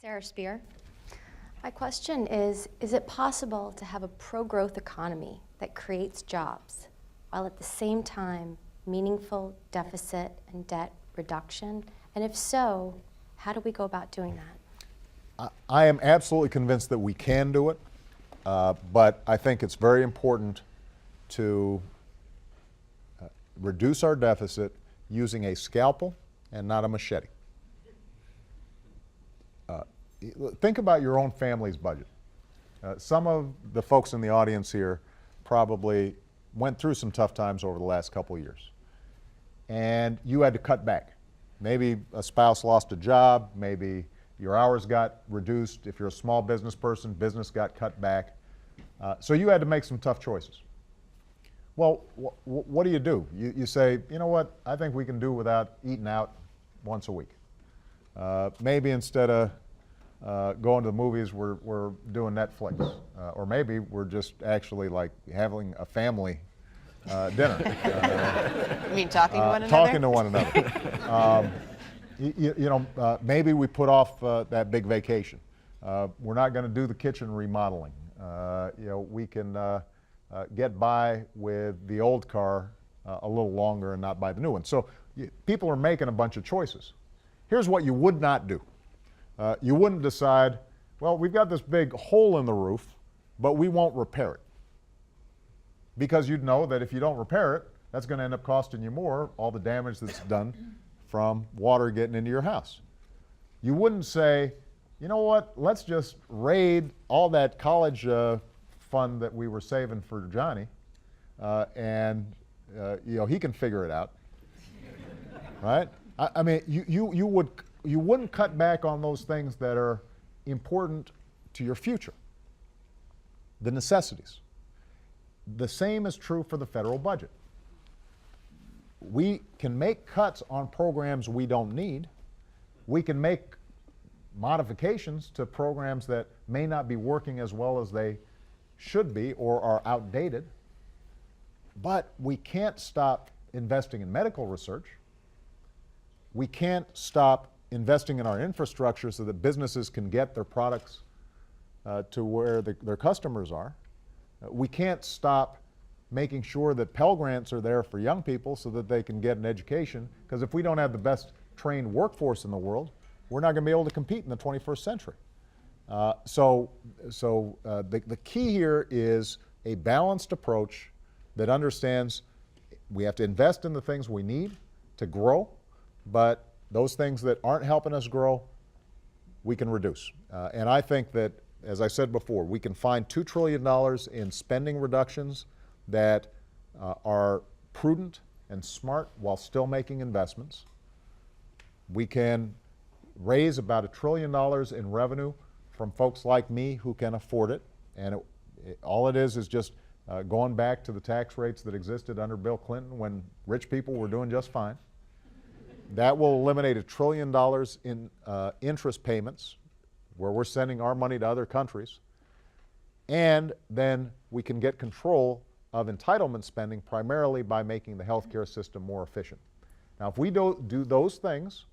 Sarah Spear. My question is it possible to have a pro-growth economy that creates jobs while at the same time meaningful deficit and debt reduction? And if so, how do we go about doing that? I am absolutely convinced that we can do it, but I think it's very important to reduce our deficit using a scalpel and not a machete. Think about your own family's budget. Some of the folks in the audience here probably went through some tough times over the last couple of years, and you had to cut back. Maybe a spouse lost a job, maybe your hours got reduced. If you're a small business person, business got cut back. So you had to make some tough choices. Well, what do? You say, you know what, I think we can do without eating out once a week. Maybe instead of going to the movies, we're doing Netflix. Or maybe we're just actually like having a family dinner. You mean talking to one another? Talking to one another. Maybe we put off that big vacation. We're not going to do the kitchen remodeling. We can get by with the old car a little longer and not buy the new one. So people are making a bunch of choices. Here's what you would not do. You wouldn't decide, well, we've got this big hole in the roof, but we won't repair it. Because you'd know that if you don't repair it, that's going to end up costing you more, all the damage that's done from water getting into your house. You wouldn't say, you know what, let's just raid all that college fund that we were saving for Johnny, and he can figure it out, right? I mean, you wouldn't cut back on those things that are important to your future, the necessities. The same is true for the federal budget. We can make cuts on programs we don't need. We can make modifications to programs that may not be working as well as they should be or are outdated. But we can't stop investing in medical research. We can't stop investing in our infrastructure so that businesses can get their products to where their customers are. We can't stop making sure that Pell Grants are there for young people so that they can get an education, because if we don't have the best trained workforce in the world, we're not going to be able to compete in the 21st century. So the key here is a balanced approach that understands we have to invest in the things we need to grow, but those things that aren't helping us grow, we can reduce. And I think that, as I said before, we can find $2 trillion in spending reductions that are prudent and smart while still making investments. We can raise about $1 trillion in revenue from folks like me who can afford it. And all it is just going back to the tax rates that existed under Bill Clinton when rich people were doing just fine. That will eliminate $1 trillion in interest payments where we're sending our money to other countries. And then we can get control of entitlement spending primarily by making the healthcare system more efficient. Now, if we don't do those things,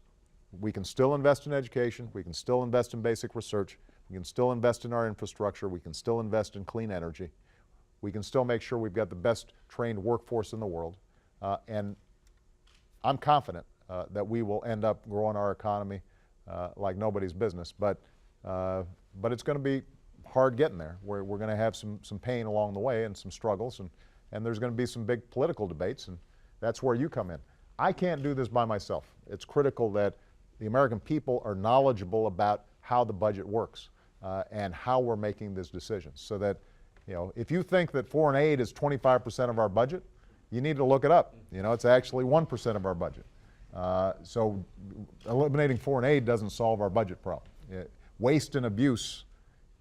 we can still invest in education, we can still invest in basic research, we can still invest in our infrastructure, we can still invest in clean energy, we can still make sure we've got the best trained workforce in the world, and I'm confident that we will end up growing our economy like nobody's business, but it's going to be hard getting there. We're going to have some pain along the way and some struggles, and there's going to be some big political debates, and that's where you come in. I can't do this by myself. It's critical that the American people are knowledgeable about how the budget works and how we're making these decisions, so that, if you think that foreign aid is 25% of our budget, you need to look it up. It's actually 1% of our budget. So eliminating foreign aid doesn't solve our budget problem. Waste and abuse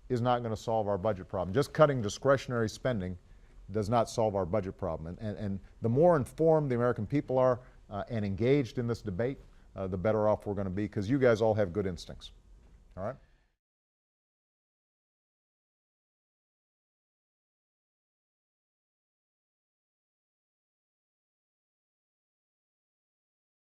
is not going to solve our budget problem. Just cutting discretionary spending does not solve our budget problem. And the more informed the American people are and engaged in this debate, the better off we're going to be, because you guys all have good instincts. All right?